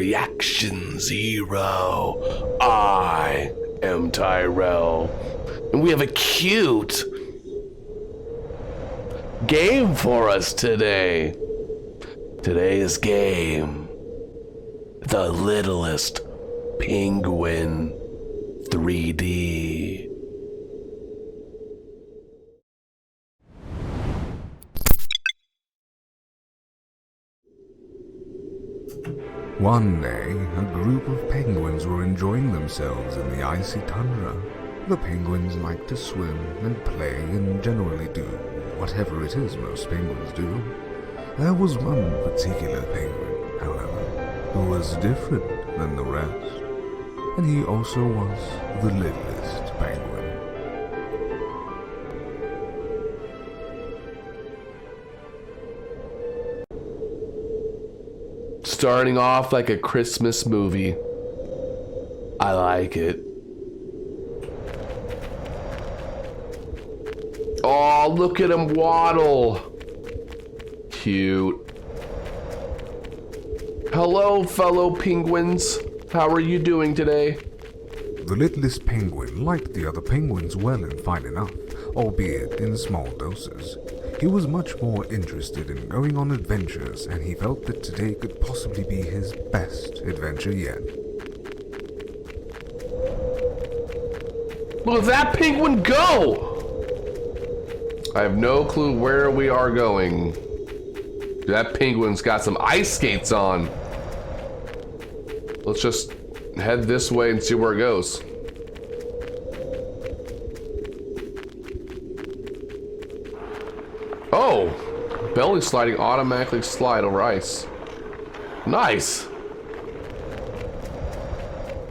Reaction Zero. I am Tyrell, and we have a cute game for us today. Today's game, the Littlest Penguin 3D. One day, a group of penguins were enjoying themselves in the icy tundra. The penguins like to swim and play and generally do whatever it is most penguins do. There was one particular penguin, however, who was different than the rest, and he also was the littlest penguin. Starting off like a Christmas movie. I like it. Oh, look at him waddle. Cute. Hello, fellow penguins. How are you doing today? The littlest penguin liked the other penguins well and fine enough, albeit in small doses. He was much more interested in going on adventures, and he felt that today could possibly be his best adventure yet. Look at that penguin go! I have no clue where we are going. That penguin's got some ice skates on. Let's just head this way and see where it goes. Oh, belly sliding automatically slide over ice. Nice.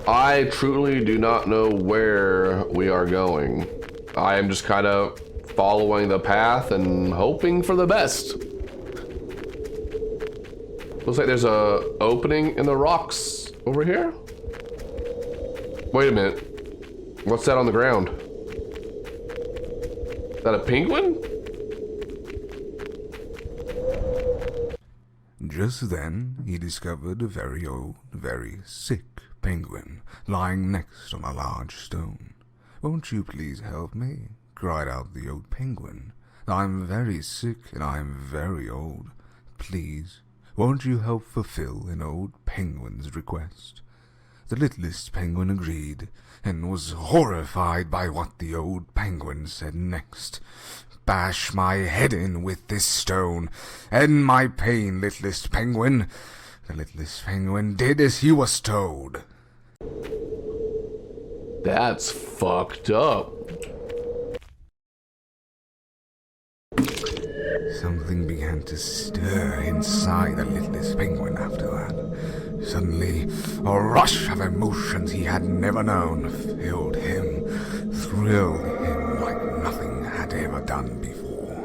I truly do not know where we are going. I am just kind of following the path and hoping for the best. Looks like there's a opening in the rocks over here. Wait a minute. What's that on the ground? Is that a penguin? Just then, he discovered a very old, very sick penguin lying next on a large stone. "Won't you please help me?" cried out the old penguin. "I'm very sick and I'm very old. Please, won't you help fulfill an old penguin's request?" The littlest penguin agreed, and was horrified by what the old penguin said next. "Bash my head in with this stone. End my pain, littlest penguin." The littlest penguin did as he was told. That's fucked up. Something began to stir inside the littlest penguin after that. Suddenly, a rush of emotions he had never known filled him, thrilled him like nothing had ever done before.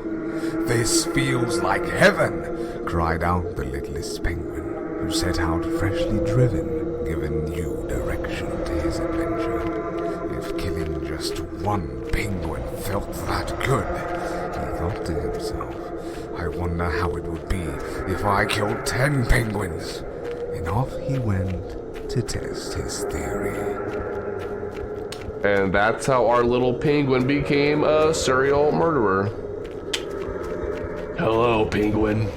"This feels like heaven!" cried out the littlest penguin, who set out freshly driven, giving new direction to his adventure. If killing just one penguin felt that good, he thought to himself, "I wonder how it would be if I killed 10 penguins." And off he went to test his theory. And that's how our little penguin became a serial murderer. Hello, penguin.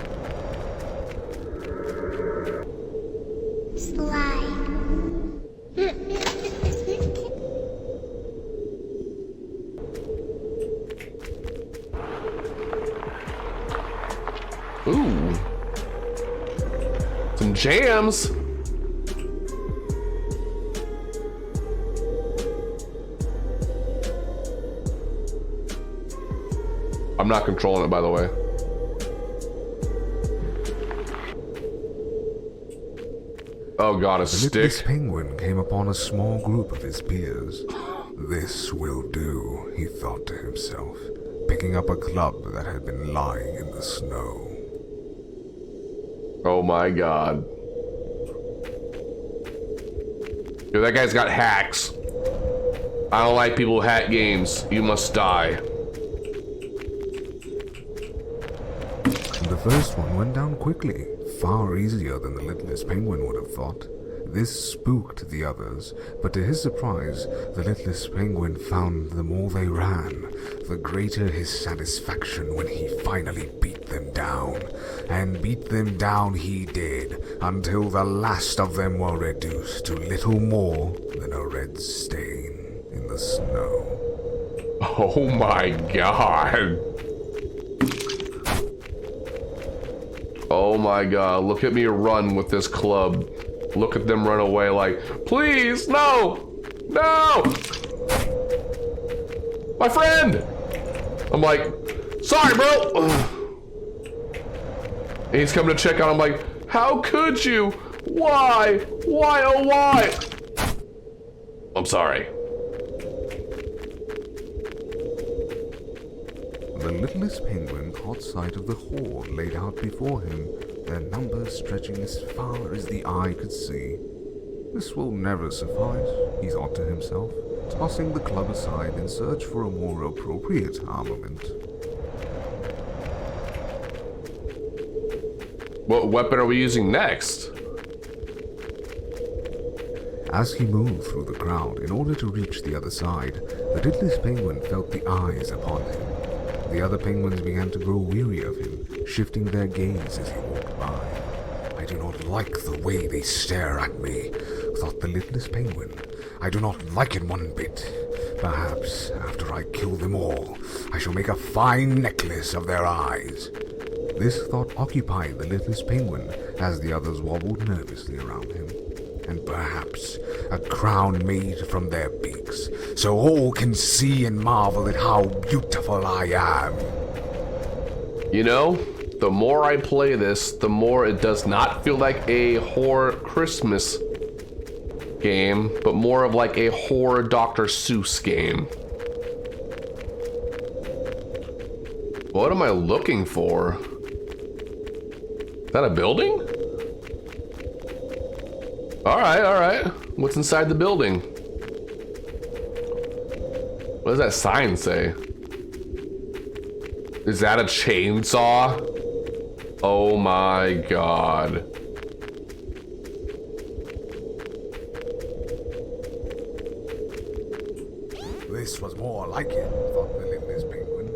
Ooh. Some jams. I'm not controlling it, by the way. Oh god, a stick. The littlest penguin came upon a small group of his peers. "This will do," he thought to himself, picking up a club that had been lying in the snow. Oh my god. Yo, that guy's got hacks. I don't like people who hack games. You must die. The first one went down quickly, far easier than the littlest penguin would have thought. This spooked the others, but to his surprise, the Littlest Penguin found the more they ran, the greater his satisfaction when he finally beat them down. And beat them down he did, until the last of them were reduced to little more than a red stain in the snow. Oh my god. Oh my god, look at me run with this club. Look at them run away like, please, no! No! My friend! I'm like, sorry, bro! And he's coming to check out. I'm like, how could you? Why? Why, oh why? I'm sorry. The Littlest Penguin caught sight of the horde laid out before him, their numbers stretching as far as the eye could see. This will never suffice, he thought to himself, tossing the club aside in search for a more appropriate armament. What weapon are we using next? As he moved through the crowd in order to reach the other side, the Littlest Penguin felt the eyes upon him. The other penguins began to grow weary of him, shifting their gaze as he walked by. I do not like the way they stare at me, thought the Littlest Penguin. I do not like it one bit. Perhaps, after I kill them all, I shall make a fine necklace of their eyes. This thought occupied the Littlest Penguin as the others wobbled nervously around him. And perhaps a crown made from their beaks, so all can see and marvel at how beautiful I am. You know, the more I play this, the more it does not feel like a horror Christmas game, but more of like a horror Dr. Seuss game. What am I looking for? Is that a building? Alright. What's inside the building? What does that sign say? Is that a chainsaw? Oh my god. This was more like it, thought the Littlest Penguin. He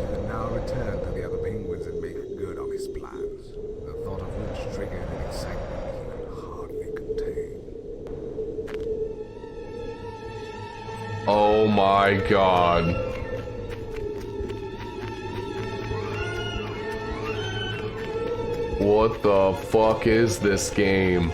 could now return to the other penguins and make good on his plans, the thought of which triggered an excitement he could hardly contain. Oh my god. What the fuck is this game?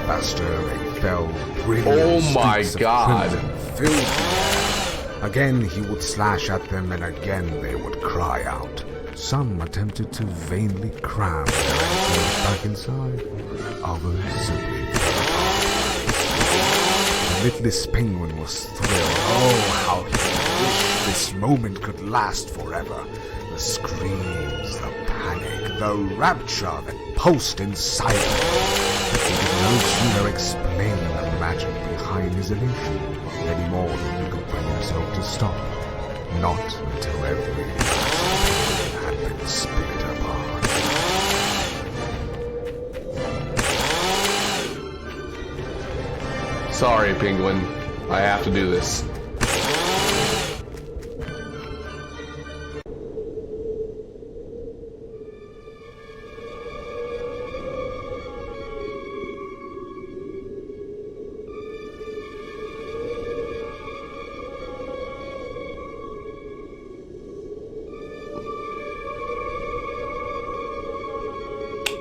Faster they fell, brilliant Oh my streaks of god. crimson filled him. Again he would slash at them, and again they would cry out. Some attempted to vainly cram themselves back inside. Others simply the Littlest Penguin was thrilled. Oh, how he wished this moment could last forever. The screams, the panic, the rapture that pulsed inside him. He could no sooner explain the magic behind his elation any more than he could bring himself to stop. Not until every last had been split apart. Sorry, Penguin. I have to do this.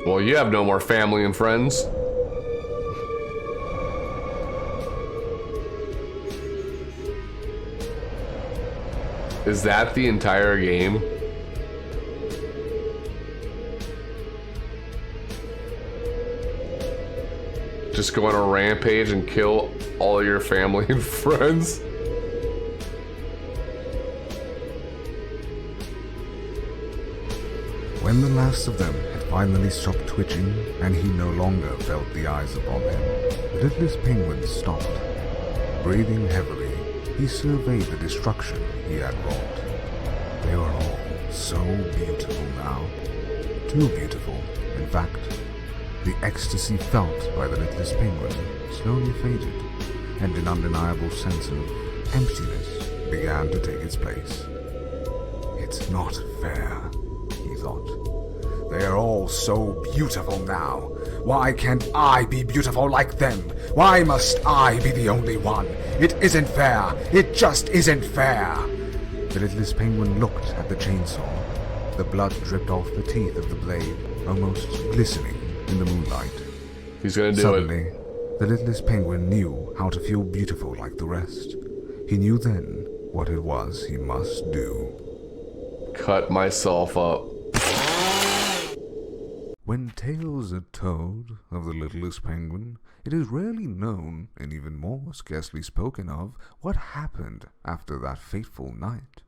Well, you have no more family and friends. Is that the entire game? Just go on a rampage and kill all your family and friends? When the last of them had finally stopped twitching, and he no longer felt the eyes upon him, the Littlest Penguin stopped. Breathing heavily, he surveyed the destruction he had wrought. They were all so beautiful now. Too beautiful, in fact. The ecstasy felt by the Littlest Penguin slowly faded, and an undeniable sense of emptiness began to take its place. It's not fair, he thought. They are all so beautiful now. Why can't I be beautiful like them? Why must I be the only one? It isn't fair. It just isn't fair. The Littlest Penguin looked at the chainsaw. The blood dripped off the teeth of the blade, almost glistening in the moonlight. He's gonna do Suddenly, it. the Littlest Penguin knew how to feel beautiful like the rest. He knew then what it was he must do. Cut myself up. When tales are told of the Littlest Penguin, it is rarely known, and even more scarcely spoken of, what happened after that fateful night.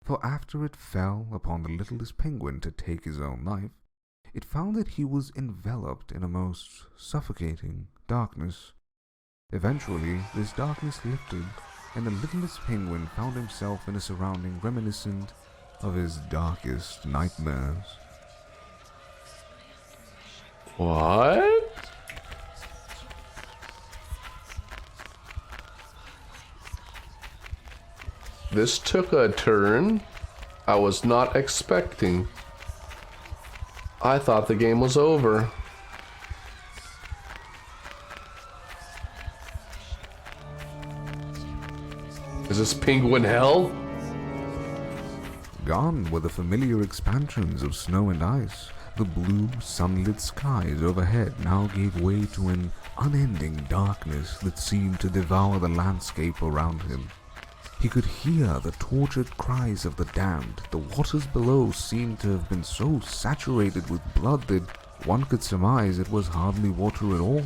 For after it fell upon the Littlest Penguin to take his own life, it found that he was enveloped in a most suffocating darkness. Eventually, this darkness lifted, and the Littlest Penguin found himself in a surrounding reminiscent of his darkest nightmares. What? This took a turn I was not expecting. I thought the game was over. Is this penguin hell? Gone were the familiar expansions of snow and ice. The blue, sunlit skies overhead now gave way to an unending darkness that seemed to devour the landscape around him. He could hear the tortured cries of the damned. The waters below seemed to have been so saturated with blood that one could surmise it was hardly water at all.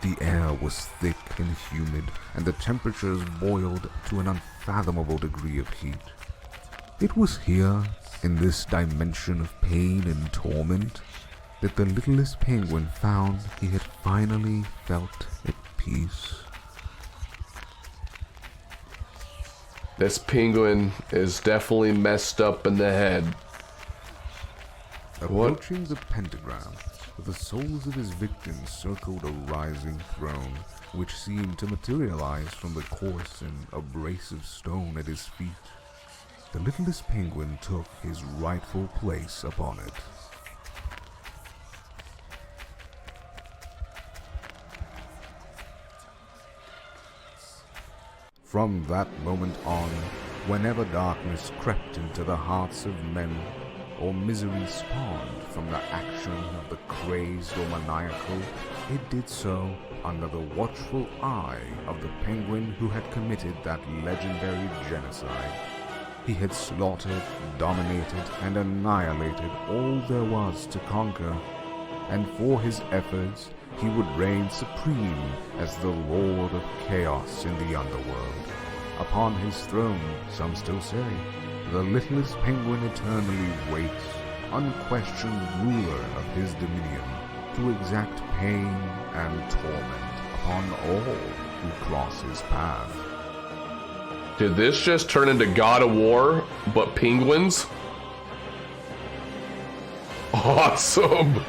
The air was thick and humid, and the temperatures boiled to an unfathomable degree of heat. It was here, in this dimension of pain and torment, that the Littlest Penguin found he had finally felt at peace. This penguin is definitely messed up in the head. Approaching the pentagram, the souls of his victims circled a rising throne, which seemed to materialize from the coarse and abrasive stone at his feet. The Littlest Penguin took his rightful place upon it. From that moment on, whenever darkness crept into the hearts of men, or misery spawned from the action of the crazed or maniacal, it did so under the watchful eye of the penguin who had committed that legendary genocide. He had slaughtered, dominated, and annihilated all there was to conquer, and for his efforts he would reign supreme as the Lord of Chaos in the underworld. Upon his throne, some still say, the Littlest Penguin eternally waits, unquestioned ruler of his dominion, to exact pain and torment upon all who cross his path. Did this just turn into God of War, but penguins? Awesome!